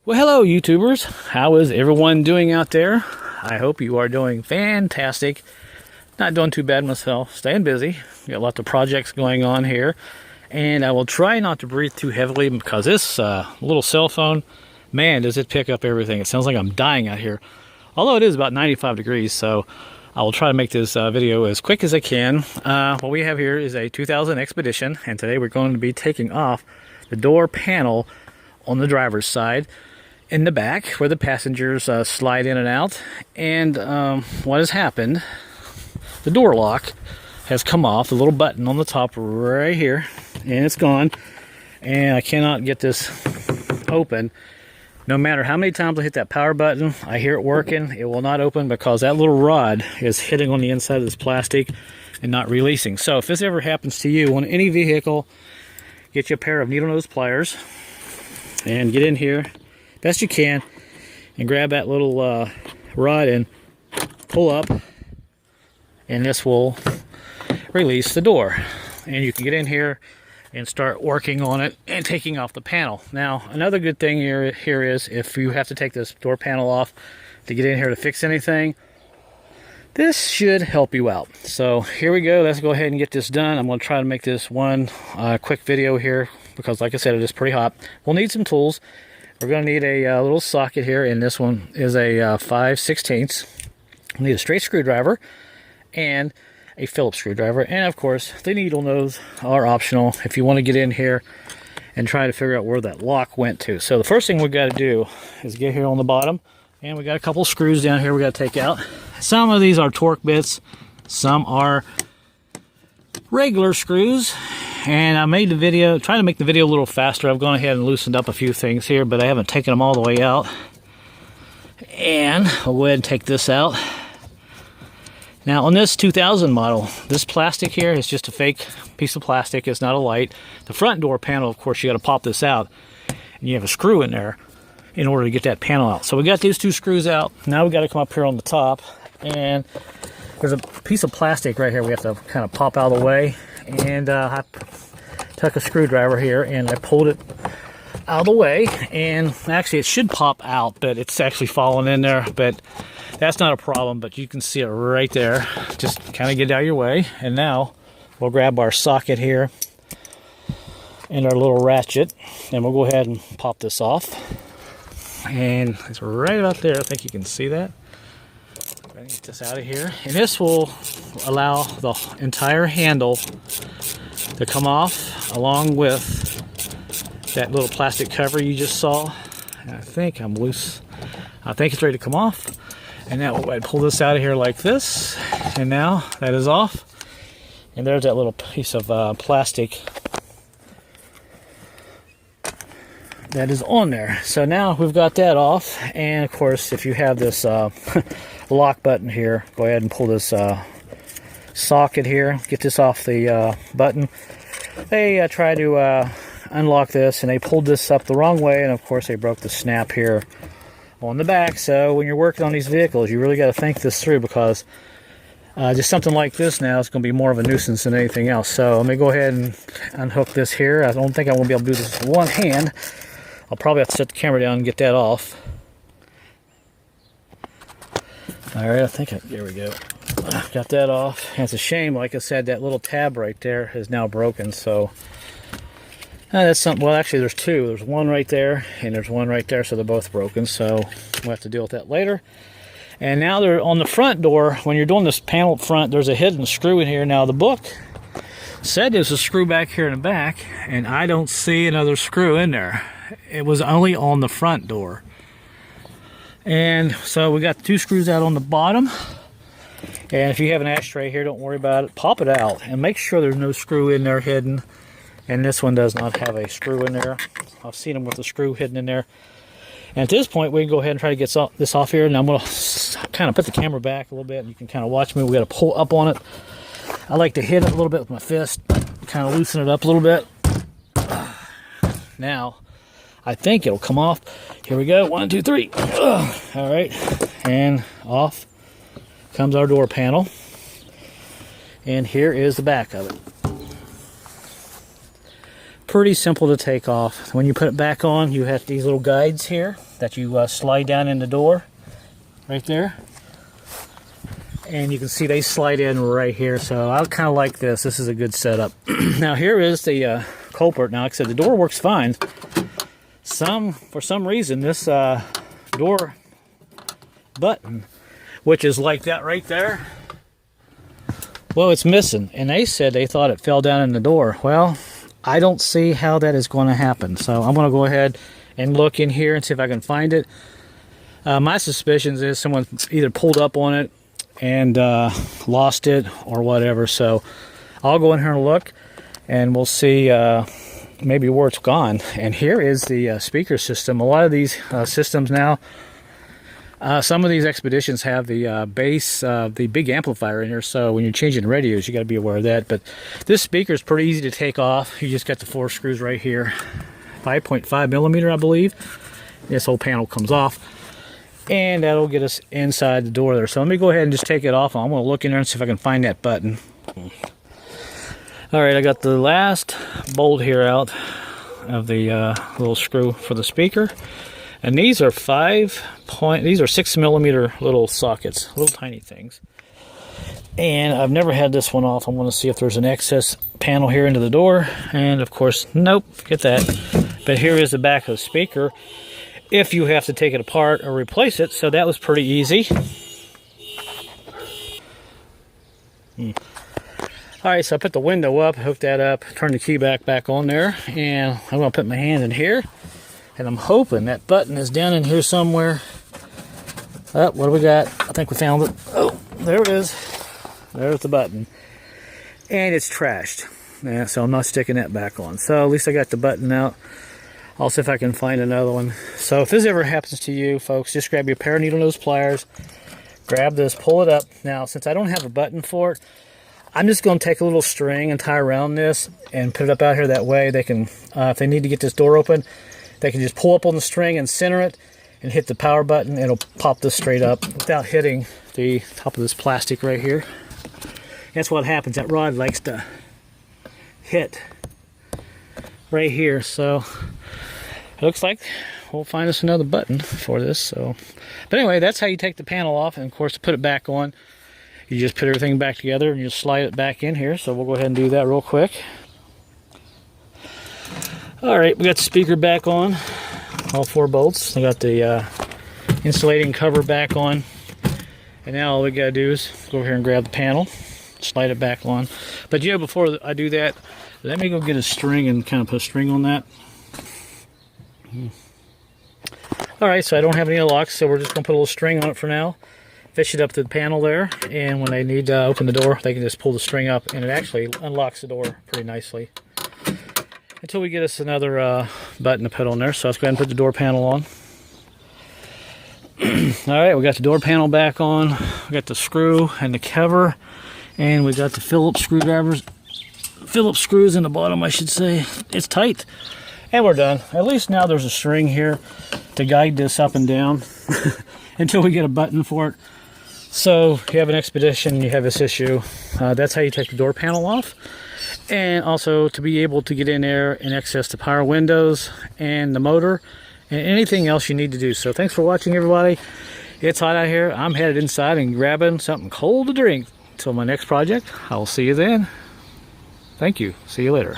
Well, hello, YouTubers. How is everyone doing out there? I hope you are doing fantastic. Not doing too bad myself. Staying busy. Got lots of projects going on here. And I will try not to breathe too heavily because this little cell phone, man, does it pick up everything. It sounds like I'm dying out here. Although it is about 95 degrees, so I will try to make this video as quick as I can. What we have here is a 2000 Expedition, and today we're going to be taking off the door panel on the driver's side in the back where the passengers slide in and out. And what has happened, the door lock has come off, the little button on the top right here, and it's gone, and I cannot get this open. No matter how many times I hit that power button, I hear it working, it will not open because that little rod is hitting on the inside of this plastic and not releasing. So if this ever happens to you on any vehicle, get you a pair of needle nose pliers and get in here best you can and grab that little rod and pull up, and this will release the door, and you can get in here and start working on it and taking off the panel. Now, another good thing here is if you have to take this door panel off to get in here to fix anything, this should help you out. So here we go. Let's go ahead and get this done. I'm going to try to make this one quick video here because, like I said, it is pretty hot. We'll need some tools. We're going to need a little socket here, and this one is a 5/16. We'll need a straight screwdriver and a Phillips screwdriver, and of course the needle nose are optional if you want to get in here and try to figure out where that lock went to. So the first thing we got to do is get here on the bottom, and we got a couple screws down here we got to take out. Some of these are torque bits, some are regular screws. And I made the video, trying to make the video a little faster. I've gone ahead and loosened up a few things here, but I haven't taken them all the way out. And I'll go ahead and take this out. Now on this 2000 model, this plastic here is just a fake piece of plastic. It's not a light. The front door panel, of course, you got to pop this out, and you have a screw in there in order to get that panel out. So we got these two screws out. Now we got to come up here on the top, and there's a piece of plastic right here we have to kind of pop out of the way. And I took a screwdriver here and I pulled it out of the way, and actually it should pop out, but it's actually falling in there, but that's not a problem. But you can see it right there. Just kind of get out of your way, and now we'll grab our socket here and our little ratchet, and we'll go ahead and pop this off, and it's right about there. I think you can see that. Get this out of here, and this will allow the entire handle to come off along with that little plastic cover you just saw. And I think I'm loose. I think it's ready to come off, and now I'd pull this out of here like this, and now that is off, and there's that little piece of plastic that is on there. So now we've got that off, and of course if you have this lock button here, go ahead and pull this socket here, get this off the button. They tried to unlock this, and they pulled this up the wrong way, and of course they broke the snap here on the back. So when you're working on these vehicles, you really got to think this through, because just something like this now is going to be more of a nuisance than anything else. So let me go ahead and unhook this here. I don't think I won't be able to do this with one hand. I'll probably have to set the camera down and get that off. Alright, I think there we go. Got that off. And it's a shame, like I said, that little tab right there is now broken. So that's something. Well, actually, there's two. There's one right there, and there's one right there. So they're both broken. So we'll have to deal with that later. And now they're on the front door. When you're doing this panel up front, there's a hidden screw in here. Now the book said there's a screw back here in the back, and I don't see another screw in there. It was only on the front door. And so we got two screws out on the bottom, and if you have an ashtray here, don't worry about it. Pop it out and make sure there's no screw in there hidden, and this one does not have a screw in there. I've seen them with a screw hidden in there. And at this point, we can go ahead and try to get this off here, and I'm going to kind of put the camera back a little bit, and you can kind of watch me. We got to pull up on it. I like to hit it a little bit with my fist, kind of loosen it up a little bit. Now I think it'll come off. Here we go. 1, 2, 3. All right. And off comes our door panel. And here is the back of it. pretty simple to take off. When you put it back on, you have these little guides here that you slide down in the door, right there. And you can see they slide in right here. So I kind of like this. This is a good setup. Now here is the culprit. Now, like I said, the door works fine. For some reason, this door button, which is like that right there, well, it's missing. And they said they thought it fell down in the door. Well, I don't see how that is going to happen. So I'm going to go ahead and look in here and see if I can find it. My suspicions is someone either pulled up on it and lost it or whatever. So I'll go in here and look, and we'll see maybe where it's gone. And here is the speaker system. A lot of these systems now, some of these Expeditions have the bass, the big amplifier in here. So when you're changing radios, you got to be aware of that. But this speaker is pretty easy to take off. You just got the 4 screws right here, 5.5 millimeter, I believe. This whole panel comes off. And that'll get us inside the door there. So let me go ahead and just take it off. I'm going to look in there and see if I can find that button. Alright, I got the last bolt here out of the little screw for the speaker. And these are 6 millimeter little sockets, little tiny things. And I've never had this one off. I'm going to see if there's an excess panel here into the door. And of course, nope, get that. But here is the back of the speaker, if you have to take it apart or replace it. So that was pretty easy. Alright, so I put the window up, hooked that up, turn the key back on there, and I'm going to put my hand in here, and I'm hoping that button is down in here somewhere. Oh, what do we got? I think we found it. Oh, there it is. There's the button. And it's trashed. Yeah, so I'm not sticking that back on. So at least I got the button out. I'll see if I can find another one. So if this ever happens to you, folks, just grab your pair of needle nose pliers, grab this, pull it up. Now, since I don't have a button for it, I'm just going to take a little string and tie around this and put it up out here. That way they can, if they need to get this door open, they can just pull up on the string and center it and hit the power button. It'll pop this straight up without hitting the top of this plastic right here. That's what happens. That rod likes to hit right here. So it looks like we'll find us another button for this. So, but anyway, that's how you take the panel off. And of course, to put it back on, you just put everything back together and you slide it back in here. So we'll go ahead and do that real quick. All right, we got the speaker back on, all 4 bolts. I got the insulating cover back on. And now all we gotta do is go over here and grab the panel, slide it back on. But yeah, before I do that, let me go get a string and kind of put a string on that. All right, so I don't have any locks, so we're just gonna put a little string on it for now. Fish it up to the panel there, and when they need to open the door, they can just pull the string up, and it actually unlocks the door pretty nicely. Until we get us another button to put on there. So let's go ahead and put the door panel on. All right, we got the door panel back on. We got the screw and the cover, and we got the Phillips screws in the bottom, I should say. It's tight, and we're done. At least now there's a string here to guide this up and down until we get a button for it. So you have an Expedition, you have this issue. That's how you take the door panel off. And also to be able to get in there and access the power windows and the motor and anything else you need to do. So thanks for watching, everybody. It's hot out here. I'm headed inside and grabbing something cold to drink. Until my next project, I'll see you then. Thank you. See you later.